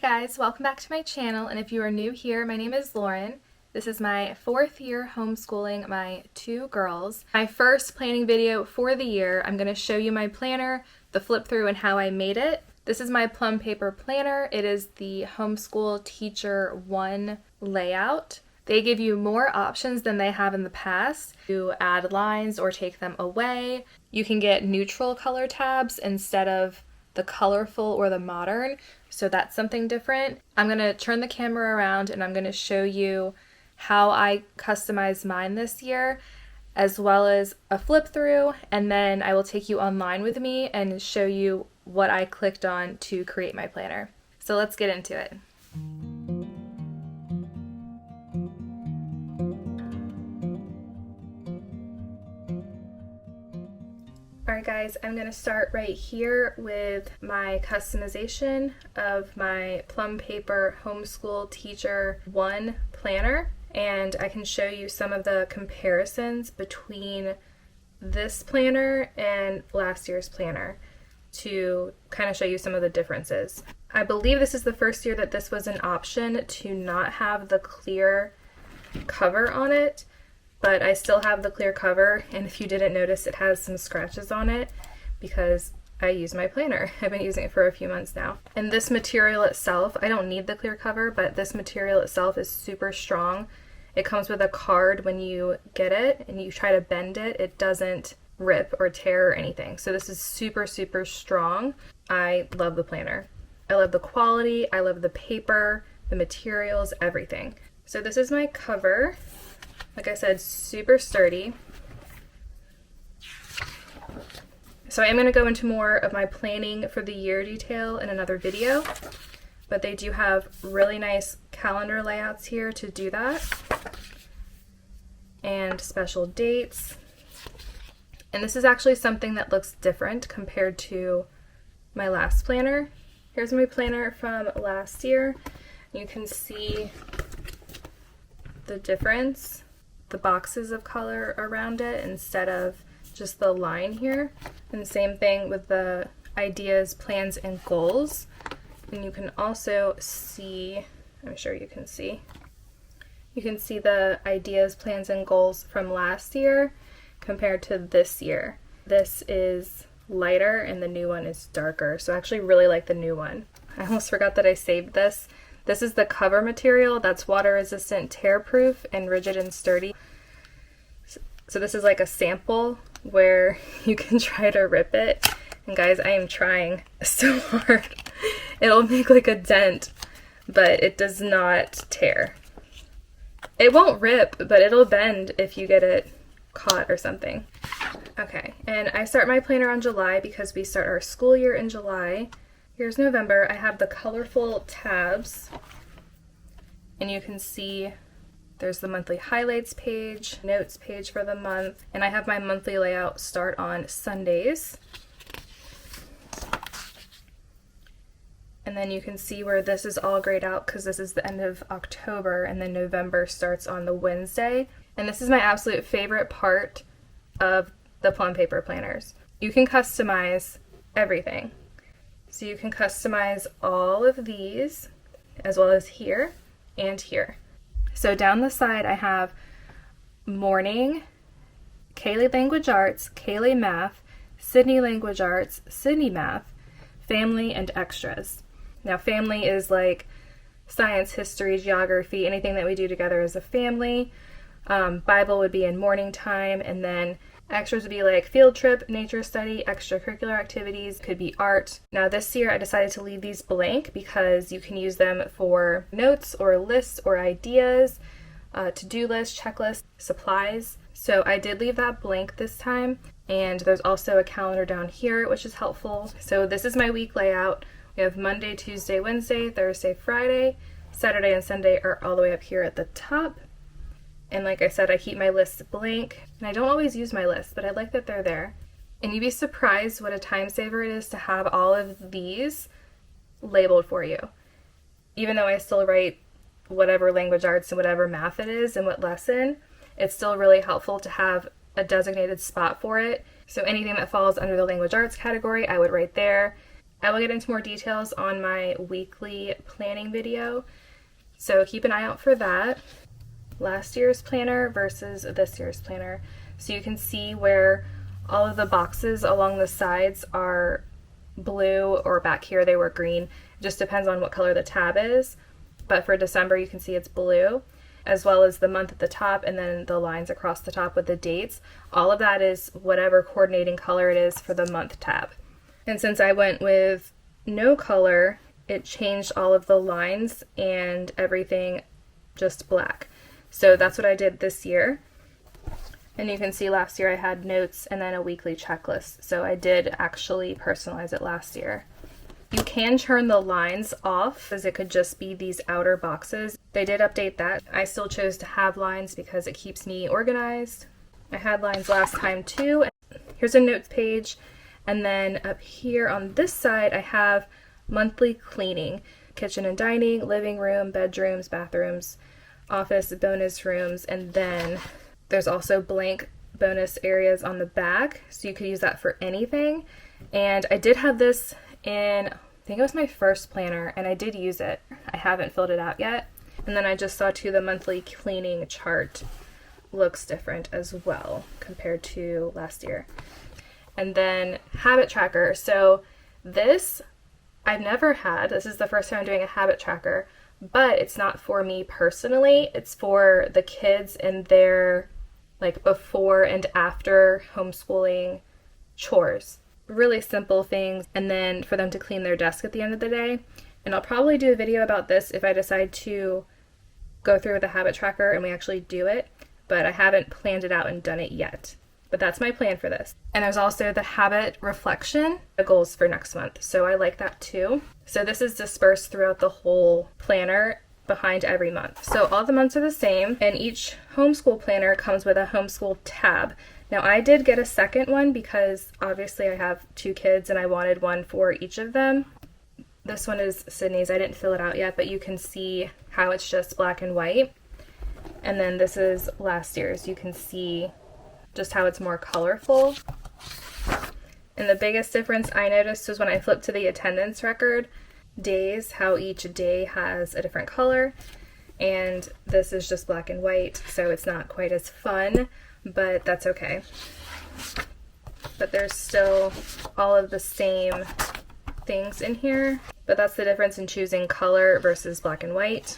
guys, welcome back to my channel, and if you are new here, my name is Lauren. This is my 4th year homeschooling my 2 girls. My first planning video for the year. I'm going to show you my planner, the flip through, and how I made it. This is my Plum Paper Planner. It is the Homeschool Teacher 1 layout. They give you more options than they have in the past to add lines or take them away. You can get neutral color tabs instead of the colorful or the modern, so that's something different. I'm going to turn the camera around and I'm going to show you how I customized mine this year, as well as a flip through, and then I will take you online with me and show you what I clicked on to create my planner. So let's get into it. Alright guys, I'm going to start right here with my customization of my Plum Paper Homeschool Teacher 1 planner, and I can show you some of the comparisons between this planner and last year's planner to kind of show you some of the differences. I believe this is the first year that this was an option to not have the clear cover on it. But I still have the clear cover, and if you didn't notice, it has some scratches on it because I use my planner. I've been using it for a few months now. And this material itself, I don't need the clear cover, but this material itself is super strong. It comes with a card when you get it and you try to bend it, it doesn't rip or tear or anything. So this is super, super strong. I love the planner. I love the quality, I love the paper, the materials, everything. So this is my cover. Like I said, super sturdy. So I'm going to go into more of my planning for the year detail in another video, but they do have really nice calendar layouts here to do that, and special dates. And this is actually something that looks different compared to my last planner. Here's my planner from last year. You can see the difference. The boxes of color around it instead of just the line here. And the same thing with the ideas, plans, and goals. And you can also see, I'm sure you can see the ideas, plans, and goals from last year compared to this year. This is lighter and the new one is darker. So I actually really like the new one. I almost forgot that I saved this. This is the cover material that's water resistant, tear proof, and rigid and sturdy. So this is like a sample where you can try to rip it. And guys, I am trying so hard. It'll make like a dent, but it does not tear. It won't rip, but it'll bend if you get it caught or something. Okay, and I start my planner on July because we start our school year in July. Here's November. I have the colorful tabs, and you can see there's the monthly highlights page, notes page for the month, and I have my monthly layout start on Sundays. And then you can see where this is all grayed out because this is the end of October, and then November starts on the Wednesday. And this is my absolute favorite part of the Plum Paper planners. You can customize everything. So you can customize all of these, as well as here and here. So down the side I have morning, Kaylee Language Arts, Kaylee Math, Sydney Language Arts, Sydney Math, family, and extras. Now family is like science, history, geography, anything that we do together as a family. Bible would be in morning time, and then extras would be like field trip, nature study, extracurricular activities, could be art. Now this year I decided to leave these blank because you can use them for notes or lists or ideas, to-do lists, checklists, supplies. So I did leave that blank this time, and there's also a calendar down here which is helpful. So this is my week layout. We have Monday, Tuesday, Wednesday, Thursday, Friday. Saturday and Sunday are all the way up here at the top. And like I said, I keep my lists blank, and I don't always use my lists, but I like that they're there. And you'd be surprised what a time saver it is to have all of these labeled for you. Even though I still write whatever language arts and whatever math it is and what lesson, it's still really helpful to have a designated spot for it. So anything that falls under the language arts category, I would write there. I will get into more details on my weekly planning video, so keep an eye out for that. Last year's planner versus this year's planner. So you can see where all of the boxes along the sides are blue, or back here they were green. It just depends on what color the tab is. But for December, you can see it's blue, as well as the month at the top and then the lines across the top with the dates. All of that is whatever coordinating color it is for the month tab. And since I went with no color, it changed all of the lines and everything just black. So that's what I did this year. And you can see last year I had notes and then a weekly checklist. So I did actually personalize it last year. You can turn the lines off, as it could just be these outer boxes. They did update that. I still chose to have lines because it keeps me organized. I had lines last time too. Here's a notes page. And then up here on this side, I have monthly cleaning, kitchen and dining, living room, bedrooms, bathrooms, office, bonus rooms, and then there's also blank bonus areas on the back, so you could use that for anything. And I did have this in, I think it was my first planner, and I did use it. I haven't filled it out yet. And then I just saw too the monthly cleaning chart looks different as well compared to last year. And then habit tracker. So this I've never had. This is the first time I'm doing a habit tracker, but it's not for me personally. It's for the kids and their like before and after homeschooling chores. Really simple things, and then for them to clean their desk at the end of the day. And I'll probably do a video about this if I decide to go through with a habit tracker and we actually do it, but I haven't planned it out and done it yet. But that's my plan for this. And there's also the habit reflection, the goals for next month. So I like that too. So this is dispersed throughout the whole planner behind every month. So all the months are the same, and each homeschool planner comes with a homeschool tab. Now I did get a second one because obviously I have 2 kids and I wanted one for each of them. This one is Sydney's. I didn't fill it out yet, but you can see how it's just black and white. And then this is last year's. You can see just how it's more colorful. And the biggest difference I noticed was when I flipped to the attendance record, days, how each day has a different color. And this is just black and white, so it's not quite as fun, but that's okay. But there's still all of the same things in here, but that's the difference in choosing color versus black and white,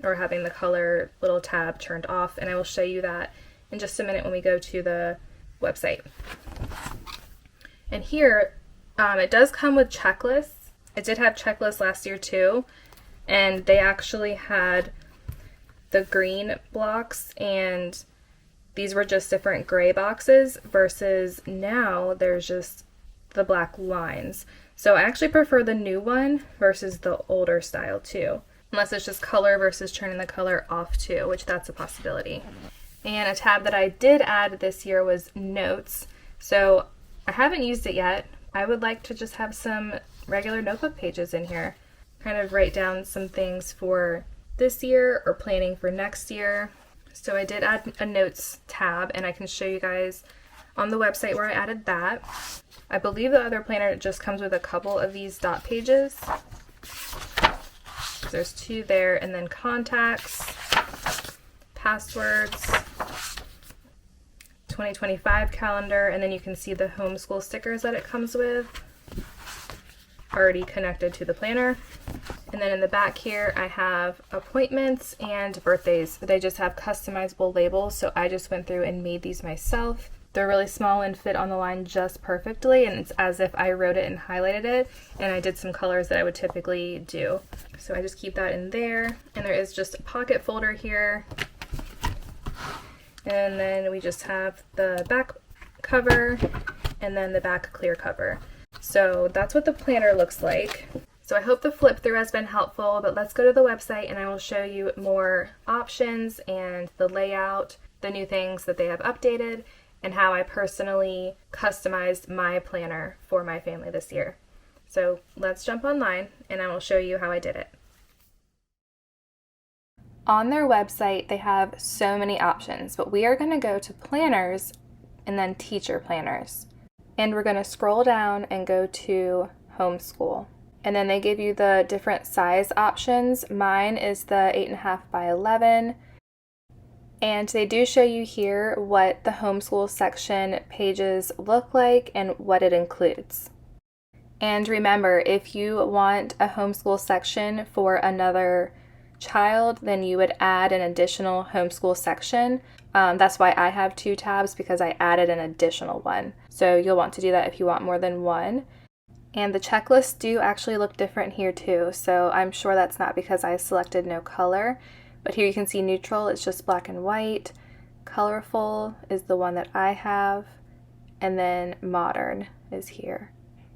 or having the color little tab turned off. And I will show you that in just a minute when we go to the website. And here, it does come with checklists. I did have checklists last year too, and they actually had the green blocks, and these were just different gray boxes, versus now there's just the black lines. So I actually prefer the new one versus the older style too, unless it's just color versus turning the color off too, which that's a possibility. And a tab that I did add this year was notes. So I haven't used it yet. I would like to just have some regular notebook pages in here, kind of write down some things for this year or planning for next year. So I did add a notes tab, and I can show you guys on the website where I added that. I believe the other planner just comes with a couple of these dot pages. There's 2 there, and then contacts, passwords, 2025 calendar, and then you can see the homeschool stickers that it comes with already connected to the planner. And then in the back here I have appointments and birthdays. They just have customizable labels, so I just went through and made these myself. They're really small and fit on the line just perfectly, and it's as if I wrote it and highlighted it, and I did some colors that I would typically do. So I just keep that in there, and there is just a pocket folder here. And then we just have the back cover and then the back clear cover. So that's what the planner looks like. So I hope the flip through has been helpful, but let's go to the website and I will show you more options and the layout, the new things that they have updated, and how I personally customized my planner for my family this year. So let's jump online and I will show you how I did it. On their website, they have so many options, but we are going to go to planners and then teacher planners. And we're going to scroll down and go to Homeschool. And then they give you the different size options. Mine is the 8.5 by 11. And they do show you here what the homeschool section pages look like and what it includes. And remember, if you want a homeschool section for another child, then you would add an additional homeschool section. That's why I have 2 tabs, because I added an additional one. So you'll want to do that if you want more than one. And the checklists do actually look different here too, so I'm sure that's not because I selected no color. But here you can see neutral, it's just black and white. Colorful is the one that I have. And then modern is here.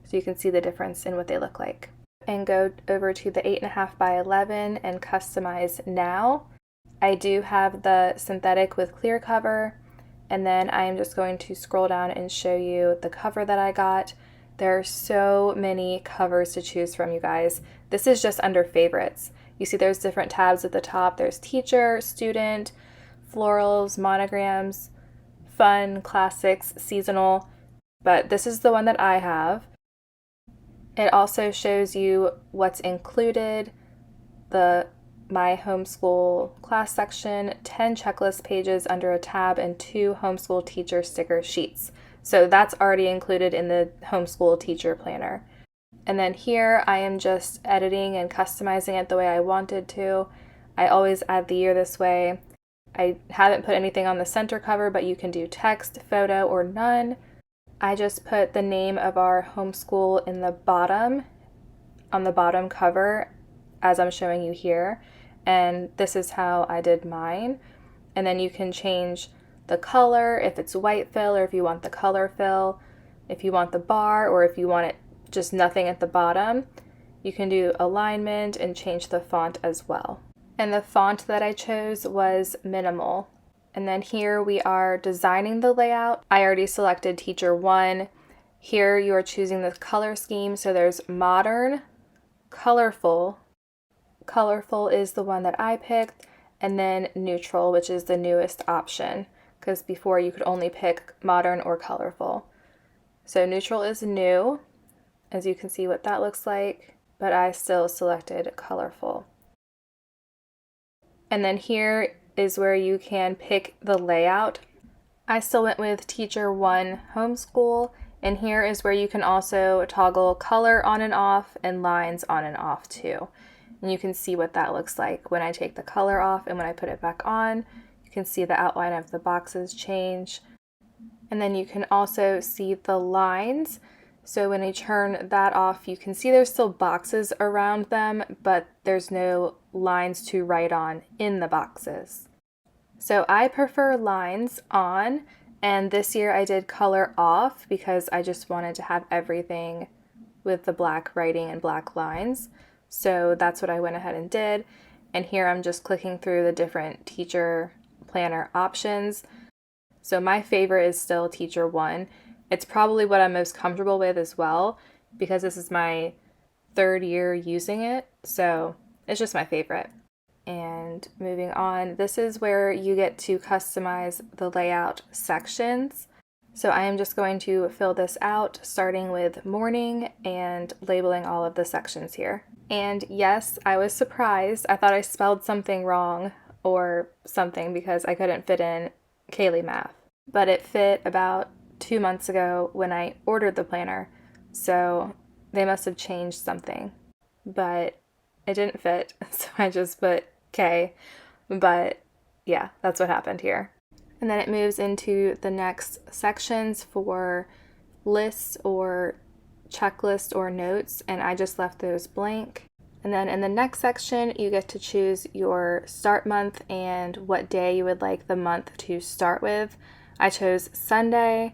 So you can see the difference in what they look like. And go over to the 8.5 by 11 and customize now. I do have the synthetic with clear cover. And then I am just going to scroll down and show you the cover that I got. There are so many covers to choose from, you guys. This is just under favorites. You see there's different tabs at the top. There's teacher, student, florals, monograms, fun, classics, seasonal. But this is the one that I have. It also shows you what's included, the My Homeschool class section, 10 checklist pages under a tab, and 2 homeschool teacher sticker sheets. So that's already included in the homeschool teacher planner. And then here I am just editing and customizing it the way I wanted to. I always add the year this way. I haven't put anything on the center cover, but you can do text, photo, or none. I just put the name of our homeschool in the bottom, on the bottom cover, as I'm showing you here. And this is how I did mine. And then you can change the color, if it's white fill or if you want the color fill, if you want the bar or if you want it just nothing at the bottom. You can do alignment and change the font as well. And the font that I chose was minimal. And then here we are designing the layout. I already selected teacher 1. Here you are choosing the color scheme. So there's modern, colorful. Colorful is the one that I picked, and then neutral, which is the newest option, because before you could only pick modern or colorful. So neutral is new, as you can see what that looks like, but I still selected colorful. And then here is where you can pick the layout. I still went with teacher 1 homeschool, and here is where you can also toggle color on and off and lines on and off too. And you can see what that looks like when I take the color off and when I put it back on. You can see the outline of the boxes change. And then you can also see the lines. So when I turn that off, you can see there's still boxes around them, but there's no lines to write on in the boxes. So I prefer lines on, and this year I did color off because I just wanted to have everything with the black writing and black lines. So that's what I went ahead and did. And here I'm just clicking through the different teacher planner options. So my favorite is still teacher 1. It's probably what I'm most comfortable with as well, because this is my 3rd year using it. So it's just my favorite. And moving on, this is where you get to customize the layout sections. So I am just going to fill this out, starting with morning and labeling all of the sections here. And yes, I was surprised. I thought I spelled something wrong or something because I couldn't fit in Kaylee Math. But it fit about 2 months ago when I ordered the planner. So they must have changed something. But it didn't fit, so I just put K. But yeah, that's what happened here. And then it moves into the next sections for lists or checklist or notes, and I just left those blank. And then in the next section, you get to choose your start month and what day you would like the month to start with. I chose Sunday,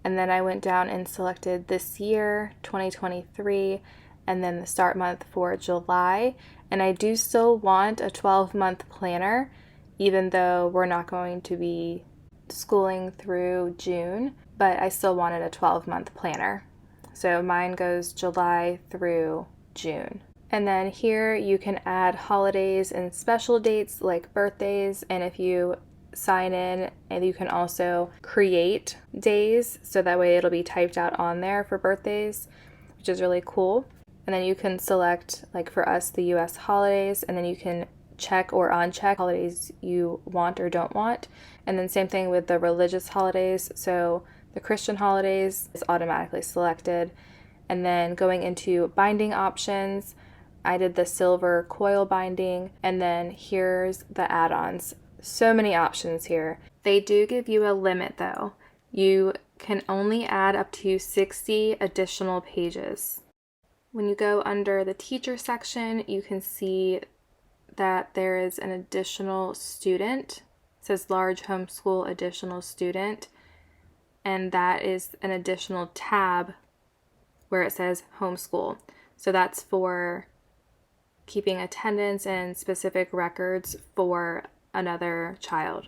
and then I went down and selected this year, 2023, and then the start month for July. And I do still want a 12-month planner, even though we're not going to be schooling through June, but I still wanted a 12-month planner. So mine goes July through June. And then here you can add holidays and special dates like birthdays, and if you sign in, and you can also create days, so that way it'll be typed out on there for birthdays, which is really cool. And then you can select, like for us, the US holidays, and then you can check or uncheck holidays you want or don't want. And then same thing with the religious holidays. So the Christian holidays is automatically selected. And then going into binding options, I did the silver coil binding, and then here's the add-ons. So many options here. They do give you a limit though. You can only add up to 60 additional pages. When you go under the teacher section, you can see that there is an additional student. It says large homeschool additional student, and that is an additional tab where it says homeschool. So that's for keeping attendance and specific records for another child.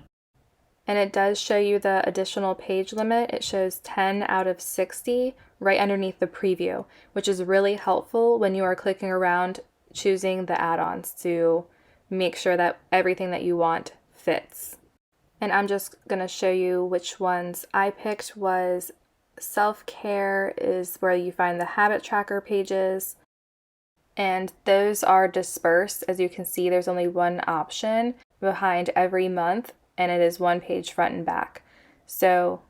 And it does show you the additional page limit. It shows 10 out of 60 right underneath the preview, which is really helpful when you are clicking around choosing the add-ons to make sure that everything that you want fits. And I'm just going to show you which ones I picked. Was self-care is where you find the habit tracker pages, and those are dispersed. As you can see, there's only one option behind every month, and it is one page front and back. So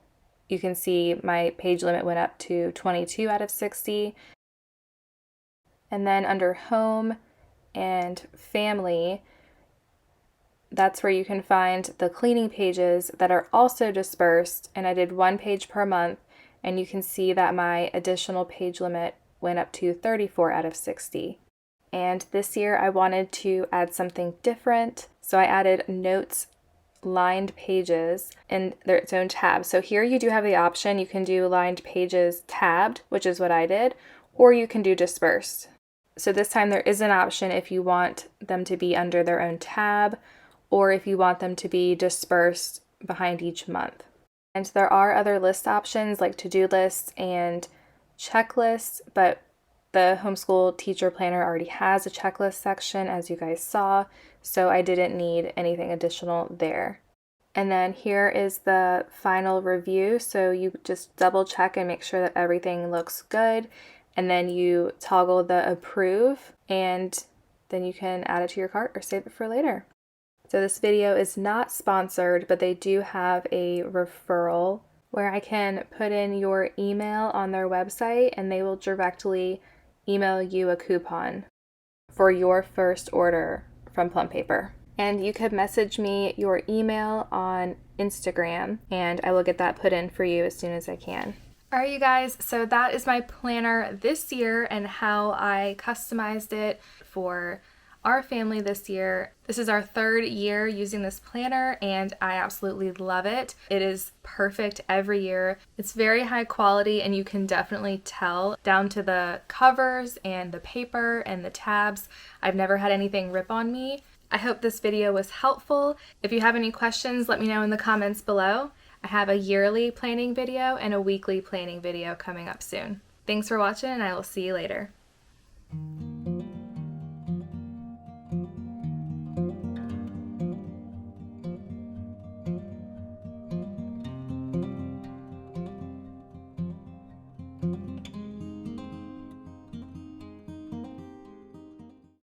you can see my page limit went up to 22 out of 60. And then under home and family, that's where you can find the cleaning pages that are also dispersed, and I did one page per month, and you can see that my additional page limit went up to 34 out of 60. And this year I wanted to add something different, so I added notes lined pages in its own tab. So here you do have the option, you can do lined pages tabbed, which is what I did, or you can do dispersed. So this time there is an option if you want them to be under their own tab, or if you want them to be dispersed behind each month. And there are other list options like to-do lists and checklists, but the Homeschool Teacher Planner already has a checklist section, as you guys saw, so I didn't need anything additional there. And then here is the final review, so you just double check and make sure that everything looks good, and then you toggle the approve, and then you can add it to your cart or save it for later. So this video is not sponsored, but they do have a referral where I can put in your email on their website and they will directly email you a coupon for your first order from Plum Paper. And you could message me your email on Instagram and I will get that put in for you as soon as I can. Alright you guys, so that is my planner this year and how I customized it for our family this year. This is our third year using this planner and I absolutely love it. It is perfect every year. It's very high quality and you can definitely tell down to the covers and the paper and the tabs. I've never had anything rip on me. I hope this video was helpful. If you have any questions, let me know in the comments below. I have a yearly planning video and a weekly planning video coming up soon. Thanks for watching and I will see you later.